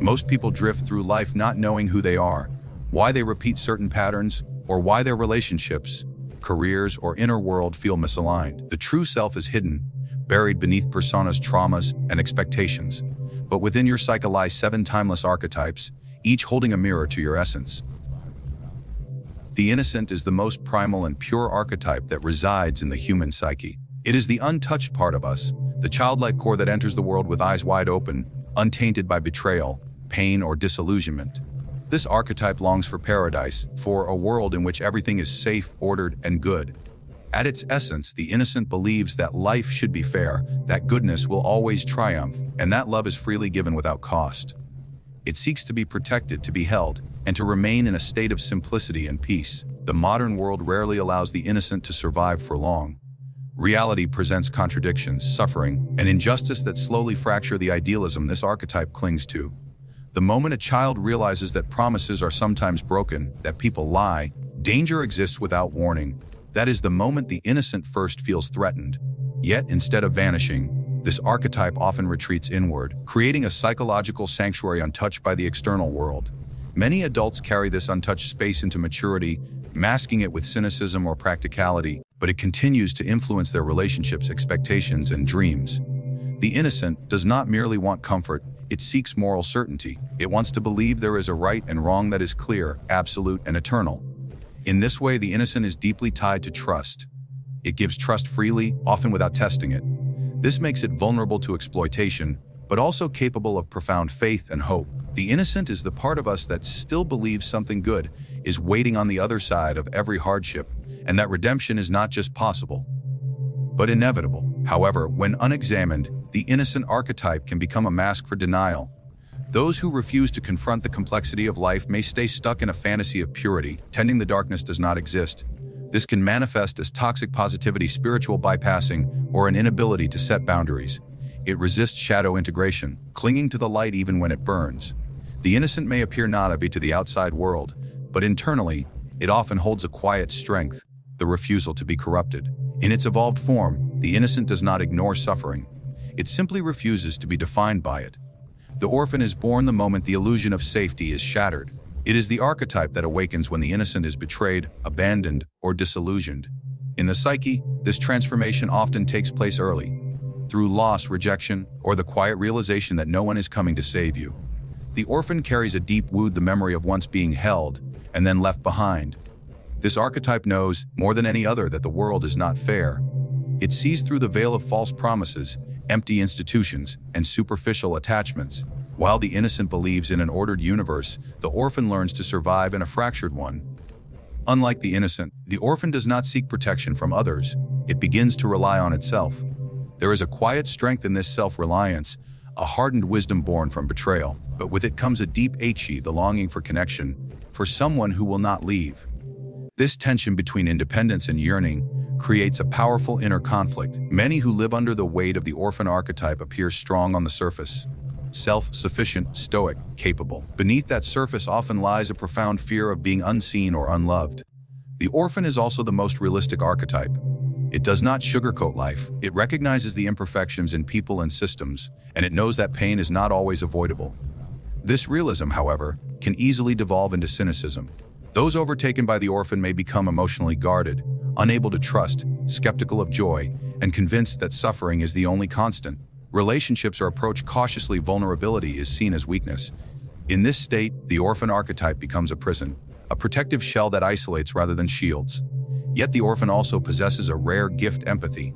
Most people drift through life not knowing who they are, why they repeat certain patterns, or why their relationships, careers, or inner world feel misaligned. The true self is hidden, buried beneath personas, traumas, and expectations. But within your psyche lie 7 timeless archetypes, each holding a mirror to your essence. The innocent is the most primal and pure archetype that resides in the human psyche. It is the untouched part of us, the childlike core that enters the world with eyes wide open, untainted by betrayal, pain, or disillusionment. This archetype longs for paradise, for a world in which everything is safe, ordered, and good. At its essence, the innocent believes that life should be fair, that goodness will always triumph, and that love is freely given without cost. It seeks to be protected, to be held, and to remain in a state of simplicity and peace. The modern world rarely allows the innocent to survive for long. Reality presents contradictions, suffering, and injustice that slowly fracture the idealism this archetype clings to. The moment a child realizes that promises are sometimes broken, that people lie, danger exists without warning, that is the moment the innocent first feels threatened. Yet, instead of vanishing, this archetype often retreats inward, creating a psychological sanctuary untouched by the external world. Many adults carry this untouched space into maturity, masking it with cynicism or practicality, but it continues to influence their relationships, expectations, and dreams. The innocent does not merely want comfort, it seeks moral certainty. It wants to believe there is a right and wrong that is clear, absolute, and eternal. In this way, the innocent is deeply tied to trust. It gives trust freely, often without testing it. This makes it vulnerable to exploitation, but also capable of profound faith and hope. The innocent is the part of us that still believes something good is waiting on the other side of every hardship, and that redemption is not just possible, but inevitable. However, when unexamined, the innocent archetype can become a mask for denial. Those who refuse to confront the complexity of life may stay stuck in a fantasy of purity, pretending the darkness does not exist. This can manifest as toxic positivity, spiritual bypassing, or an inability to set boundaries. It resists shadow integration, clinging to the light even when it burns. The innocent may appear naive to the outside world, but internally, it often holds a quiet strength, the refusal to be corrupted. In its evolved form, the innocent does not ignore suffering. It simply refuses to be defined by it. The orphan is born the moment the illusion of safety is shattered. It is the archetype that awakens when the innocent is betrayed, abandoned, or disillusioned. In the psyche, this transformation often takes place early, through loss, rejection, or the quiet realization that no one is coming to save you. The orphan carries a deep wound, the memory of once being held and then left behind. This archetype knows, more than any other, that the world is not fair. It sees through the veil of false promises, empty institutions, and superficial attachments. While the innocent believes in an ordered universe, the orphan learns to survive in a fractured one. Unlike the innocent, the orphan does not seek protection from others. It begins to rely on itself. There is a quiet strength in this self-reliance, a hardened wisdom born from betrayal. But with it comes a deep ache, the longing for connection, for someone who will not leave. This tension between independence and yearning creates a powerful inner conflict. Many who live under the weight of the orphan archetype appear strong on the surface, self-sufficient, stoic, capable. Beneath that surface often lies a profound fear of being unseen or unloved. The orphan is also the most realistic archetype. It does not sugarcoat life. It recognizes the imperfections in people and systems, and it knows that pain is not always avoidable. This realism, however, can easily devolve into cynicism. Those overtaken by the orphan may become emotionally guarded, unable to trust, skeptical of joy, and convinced that suffering is the only constant. Relationships are approached cautiously. Vulnerability is seen as weakness. In this state, the orphan archetype becomes a prison, a protective shell that isolates rather than shields. Yet the orphan also possesses a rare gift: empathy.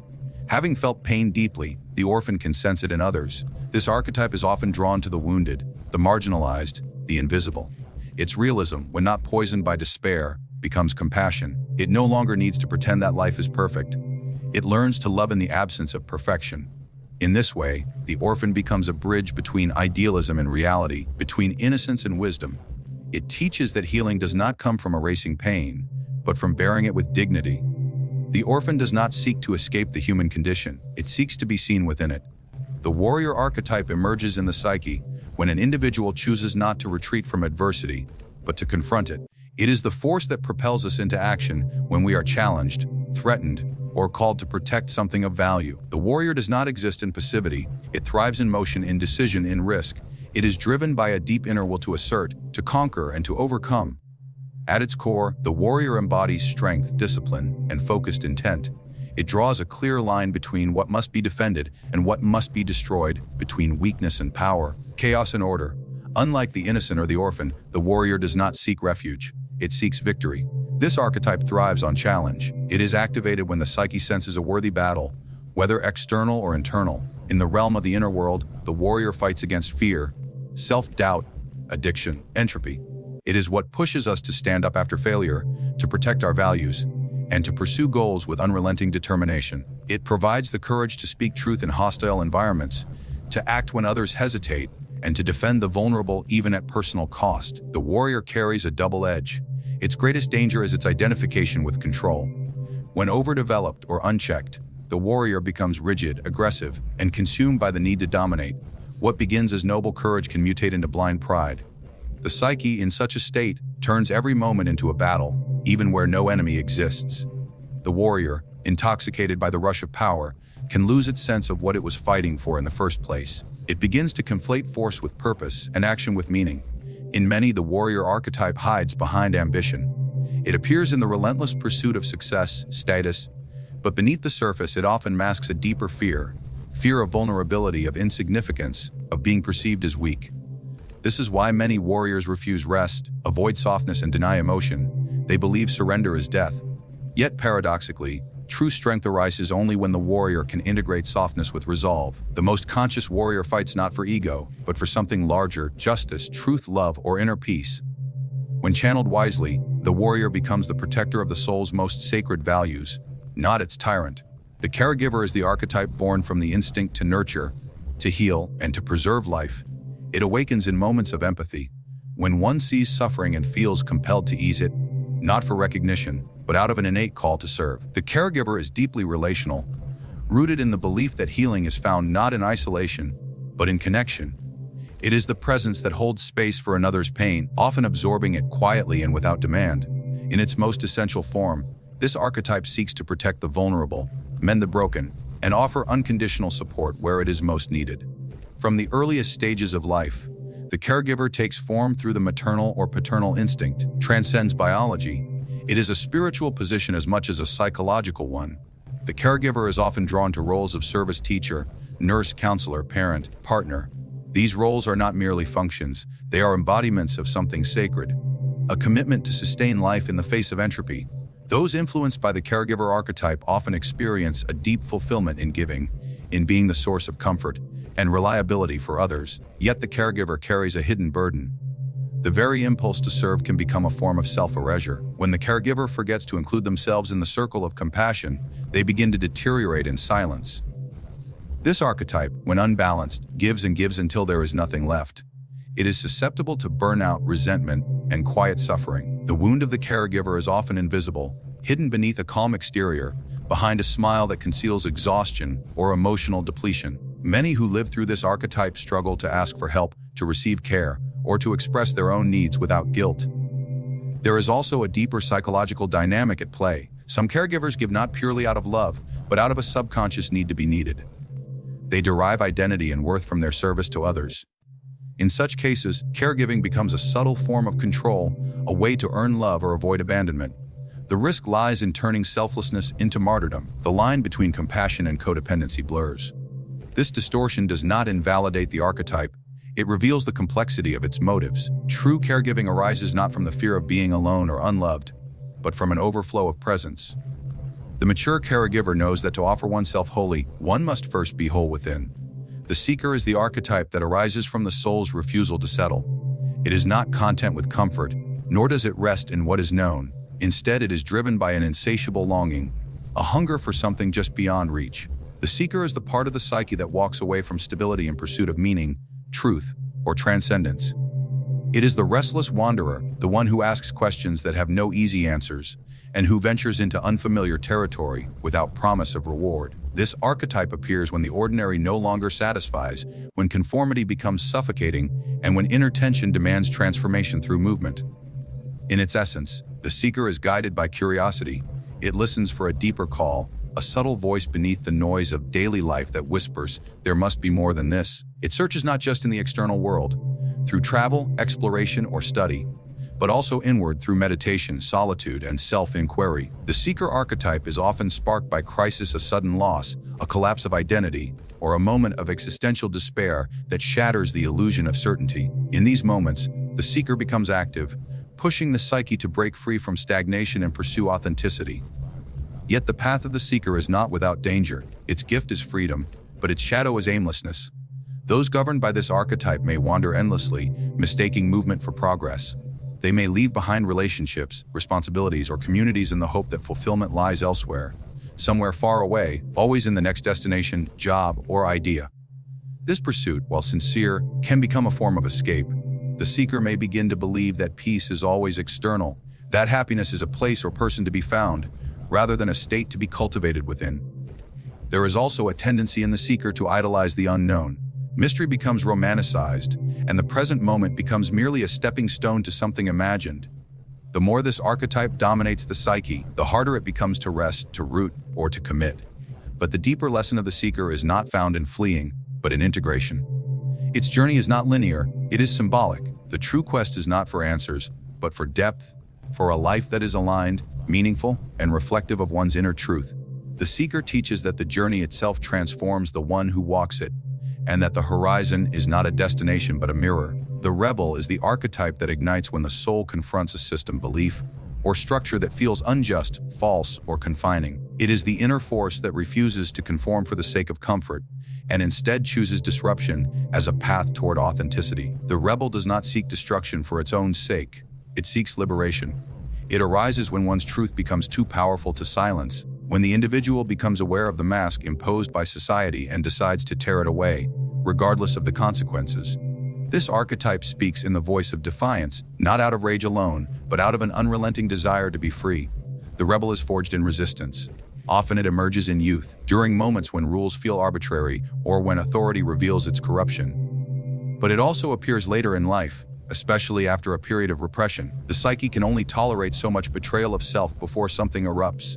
Having felt pain deeply, the orphan can sense it in others. This archetype is often drawn to the wounded, the marginalized, the invisible. Its realism, when not poisoned by despair, becomes compassion. It no longer needs to pretend that life is perfect. It learns to love in the absence of perfection. In this way, the orphan becomes a bridge between idealism and reality, between innocence and wisdom. It teaches that healing does not come from erasing pain, but from bearing it with dignity. The orphan does not seek to escape the human condition. It seeks to be seen within it. The warrior archetype emerges in the psyche when an individual chooses not to retreat from adversity, but to confront it. It is the force that propels us into action when we are challenged, threatened, or called to protect something of value. The warrior does not exist in passivity. It thrives in motion, in decision, in risk. It is driven by a deep inner will to assert, to conquer, and to overcome. At its core, the warrior embodies strength, discipline, and focused intent. It draws a clear line between what must be defended and what must be destroyed, between weakness and power, chaos and order. Unlike the innocent or the orphan, the warrior does not seek refuge. It seeks victory. This archetype thrives on challenge. It is activated when the psyche senses a worthy battle, whether external or internal. In the realm of the inner world, the warrior fights against fear, self-doubt, addiction, entropy. It is what pushes us to stand up after failure, to protect our values, and to pursue goals with unrelenting determination. It provides the courage to speak truth in hostile environments, to act when others hesitate, and to defend the vulnerable even at personal cost. The warrior carries a double edge. Its greatest danger is its identification with control. When overdeveloped or unchecked, the warrior becomes rigid, aggressive, and consumed by the need to dominate. What begins as noble courage can mutate into blind pride. The psyche, in such a state, turns every moment into a battle, even where no enemy exists. The warrior, intoxicated by the rush of power, can lose its sense of what it was fighting for in the first place. It begins to conflate force with purpose and action with meaning. In many, the warrior archetype hides behind ambition. It appears in the relentless pursuit of success, status, but beneath the surface it often masks a deeper fear of vulnerability, of insignificance, of being perceived as weak. This is why many warriors refuse rest, avoid softness, and deny emotion. They believe surrender is death. Yet paradoxically, true strength arises only when the warrior can integrate softness with resolve. The most conscious warrior fights not for ego, but for something larger: justice, truth, love, or inner peace. When channeled wisely, the warrior becomes the protector of the soul's most sacred values, not its tyrant. The caregiver is the archetype born from the instinct to nurture, to heal, and to preserve life. It awakens in moments of empathy, when one sees suffering and feels compelled to ease it, not for recognition, but out of an innate call to serve. The caregiver is deeply relational, rooted in the belief that healing is found not in isolation, but in connection. It is the presence that holds space for another's pain, often absorbing it quietly and without demand. In its most essential form, this archetype seeks to protect the vulnerable, mend the broken, and offer unconditional support where it is most needed. From the earliest stages of life, the caregiver takes form through the maternal or paternal instinct, transcends biology. It is a spiritual position as much as a psychological one. The caregiver is often drawn to roles of service: teacher, nurse, counselor, parent, partner. These roles are not merely functions, they are embodiments of something sacred, a commitment to sustain life in the face of entropy. Those influenced by the caregiver archetype often experience a deep fulfillment in giving, in being the source of comfort and reliability for others. Yet the caregiver carries a hidden burden. The very impulse to serve can become a form of self-erasure. When the caregiver forgets to include themselves in the circle of compassion, they begin to deteriorate in silence. This archetype, when unbalanced, gives and gives until there is nothing left. It is susceptible to burnout, resentment, and quiet suffering. The wound of the caregiver is often invisible, hidden beneath a calm exterior, behind a smile that conceals exhaustion or emotional depletion. Many who live through this archetype struggle to ask for help, to receive care, or to express their own needs without guilt. There is also a deeper psychological dynamic at play. Some caregivers give not purely out of love, but out of a subconscious need to be needed. They derive identity and worth from their service to others. In such cases, caregiving becomes a subtle form of control, a way to earn love or avoid abandonment. The risk lies in turning selflessness into martyrdom. The line between compassion and codependency blurs. This distortion does not invalidate the archetype, it reveals the complexity of its motives. True caregiving arises not from the fear of being alone or unloved, but from an overflow of presence. The mature caregiver knows that to offer oneself wholly, one must first be whole within. The seeker is the archetype that arises from the soul's refusal to settle. It is not content with comfort, nor does it rest in what is known. Instead, it is driven by an insatiable longing, a hunger for something just beyond reach. The seeker is the part of the psyche that walks away from stability in pursuit of meaning, truth, or transcendence. It is the restless wanderer, the one who asks questions that have no easy answers, and who ventures into unfamiliar territory without promise of reward. This archetype appears when the ordinary no longer satisfies, when conformity becomes suffocating, and when inner tension demands transformation through movement. In its essence, the seeker is guided by curiosity. It listens for a deeper call, a subtle voice beneath the noise of daily life that whispers, "There must be more than this." It searches not just in the external world, through travel, exploration, or study, but also inward through meditation, solitude, and self-inquiry. The seeker archetype is often sparked by crisis, a sudden loss, a collapse of identity, or a moment of existential despair that shatters the illusion of certainty. In these moments, the seeker becomes active, pushing the psyche to break free from stagnation and pursue authenticity. Yet the path of the seeker is not without danger. Its gift is freedom, but its shadow is aimlessness. Those governed by this archetype may wander endlessly, mistaking movement for progress. They may leave behind relationships, responsibilities, or communities in the hope that fulfillment lies elsewhere, somewhere far away, always in the next destination, job, or idea. This pursuit, while sincere, can become a form of escape. The seeker may begin to believe that peace is always external, that happiness is a place or person to be found, rather than a state to be cultivated within. There is also a tendency in the seeker to idolize the unknown. Mystery becomes romanticized, and the present moment becomes merely a stepping stone to something imagined. The more this archetype dominates the psyche, the harder it becomes to rest, to root, or to commit. But the deeper lesson of the seeker is not found in fleeing, but in integration. Its journey is not linear, it is symbolic. The true quest is not for answers, but for depth, for a life that is aligned, meaningful, and reflective of one's inner truth. The seeker teaches that the journey itself transforms the one who walks it, and that the horizon is not a destination but a mirror. The rebel is the archetype that ignites when the soul confronts a system, belief, or structure that feels unjust, false, or confining. It is the inner force that refuses to conform for the sake of comfort, and instead chooses disruption as a path toward authenticity. The rebel does not seek destruction for its own sake. It seeks liberation. It arises when one's truth becomes too powerful to silence, when the individual becomes aware of the mask imposed by society and decides to tear it away, regardless of the consequences. This archetype speaks in the voice of defiance, not out of rage alone, but out of an unrelenting desire to be free. The rebel is forged in resistance. Often it emerges in youth, during moments when rules feel arbitrary or when authority reveals its corruption. But it also appears later in life, especially after a period of repression. The psyche can only tolerate so much betrayal of self before something erupts.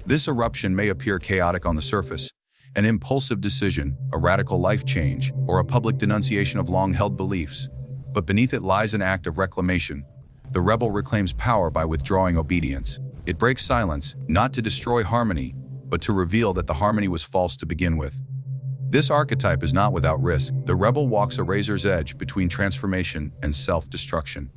This eruption may appear chaotic on the surface, an impulsive decision, a radical life change, or a public denunciation of long-held beliefs. But beneath it lies an act of reclamation. The rebel reclaims power by withdrawing obedience. It breaks silence, not to destroy harmony, but to reveal that the harmony was false to begin with. This archetype is not without risk. The rebel walks a razor's edge between transformation and self-destruction.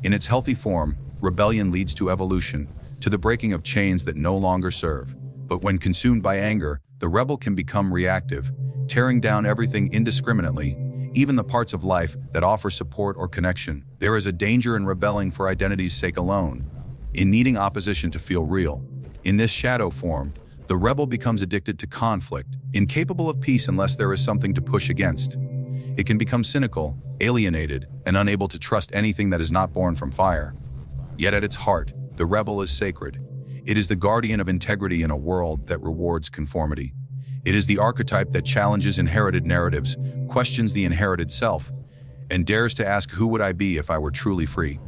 In its healthy form, rebellion leads to evolution, to the breaking of chains that no longer serve. But when consumed by anger, the rebel can become reactive, tearing down everything indiscriminately, even the parts of life that offer support or connection. There is a danger in rebelling for identity's sake alone, in needing opposition to feel real. In this shadow form, the rebel becomes addicted to conflict, incapable of peace unless there is something to push against. It can become cynical, alienated, and unable to trust anything that is not born from fire. Yet at its heart, the rebel is sacred. It is the guardian of integrity in a world that rewards conformity. It is the archetype that challenges inherited narratives, questions the inherited self, and dares to ask, who would I be if I were truly free?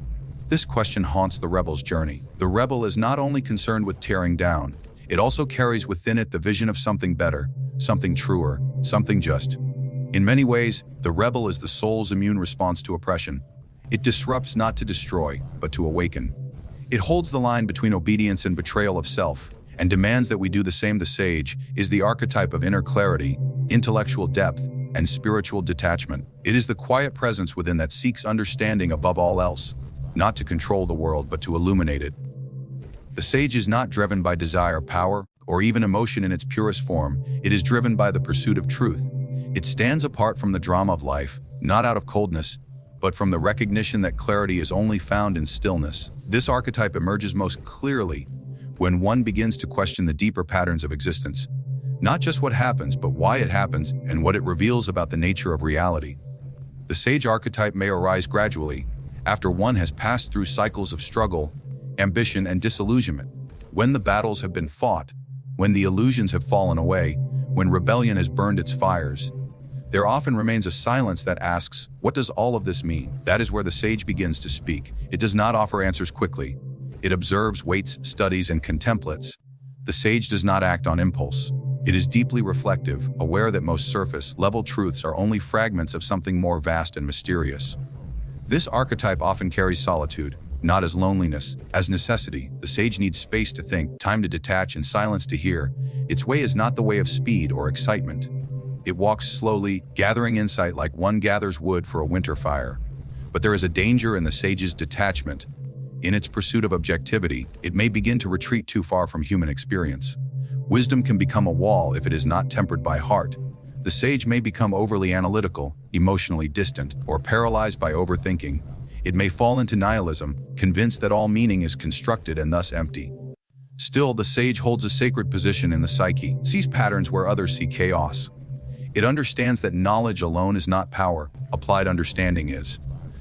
This question haunts the rebel's journey. The rebel is not only concerned with tearing down, it also carries within it the vision of something better, something truer, something just. In many ways, the rebel is the soul's immune response to oppression. It disrupts not to destroy, but to awaken. It holds the line between obedience and betrayal of self, and demands that we do the same. The sage is the archetype of inner clarity, intellectual depth, and spiritual detachment. It is the quiet presence within that seeks understanding above all else, not to control the world, but to illuminate it. The sage is not driven by desire, power, or even emotion in its purest form. It is driven by the pursuit of truth. It stands apart from the drama of life, not out of coldness, but from the recognition that clarity is only found in stillness. This archetype emerges most clearly when one begins to question the deeper patterns of existence. Not just what happens, but why it happens and what it reveals about the nature of reality. The sage archetype may arise gradually, after one has passed through cycles of struggle, ambition, and disillusionment. When the battles have been fought, when the illusions have fallen away, when rebellion has burned its fires, there often remains a silence that asks, what does all of this mean? That is where the sage begins to speak. It does not offer answers quickly. It observes, waits, studies, and contemplates. The sage does not act on impulse. It is deeply reflective, aware that most surface-level truths are only fragments of something more vast and mysterious. This archetype often carries solitude, not as loneliness, as necessity. The sage needs space to think, time to detach, and silence to hear. Its way is not the way of speed or excitement. It walks slowly, gathering insight like one gathers wood for a winter fire. But there is a danger in the sage's detachment. In its pursuit of objectivity, it may begin to retreat too far from human experience. Wisdom can become a wall if it is not tempered by heart. The sage may become overly analytical, emotionally distant, or paralyzed by overthinking. It may fall into nihilism, convinced that all meaning is constructed and thus empty. Still, the sage holds a sacred position in the psyche, sees patterns where others see chaos. It understands that knowledge alone is not power, applied understanding is.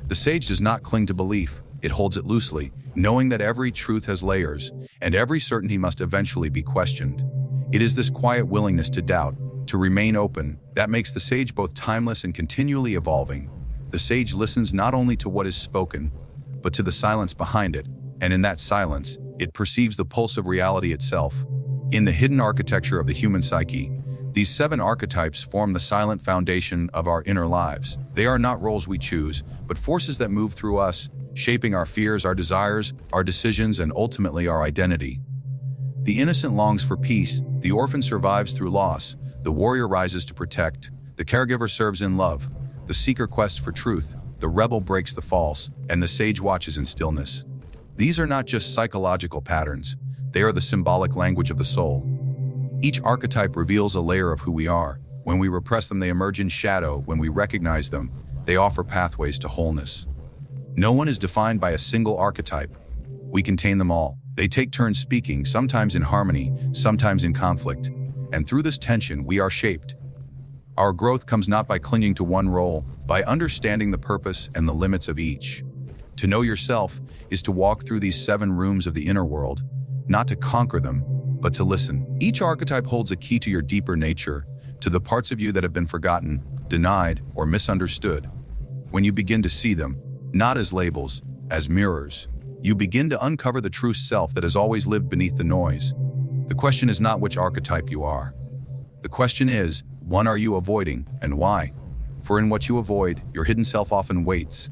The sage does not cling to belief, it holds it loosely, knowing that every truth has layers, and every certainty must eventually be questioned. It is this quiet willingness to doubt, to remain open, that makes the sage both timeless and continually evolving. The sage listens not only to what is spoken, but to the silence behind it, and in that silence, it perceives the pulse of reality itself. In the hidden architecture of the human psyche, these 7 archetypes form the silent foundation of our inner lives. They are not roles we choose, but forces that move through us, shaping our fears, our desires, our decisions, and ultimately our identity. The innocent longs for peace, the orphan survives through loss, the warrior rises to protect, the caregiver serves in love, the seeker quests for truth, the rebel breaks the false, and the sage watches in stillness. These are not just psychological patterns, they are the symbolic language of the soul. Each archetype reveals a layer of who we are. When we repress them, they emerge in shadow. When we recognize them, they offer pathways to wholeness. No one is defined by a single archetype. We contain them all. They take turns speaking, sometimes in harmony, sometimes in conflict. And through this tension, we are shaped. Our growth comes not by clinging to one role, by understanding the purpose and the limits of each. To know yourself is to walk through these 7 rooms of the inner world, not to conquer them, but to listen. Each archetype holds a key to your deeper nature, to the parts of you that have been forgotten, denied, or misunderstood. When you begin to see them, not as labels, as mirrors, you begin to uncover the true self that has always lived beneath the noise. The question is not which archetype you are. The question is, one are you avoiding, and why? For in what you avoid, your hidden self often waits.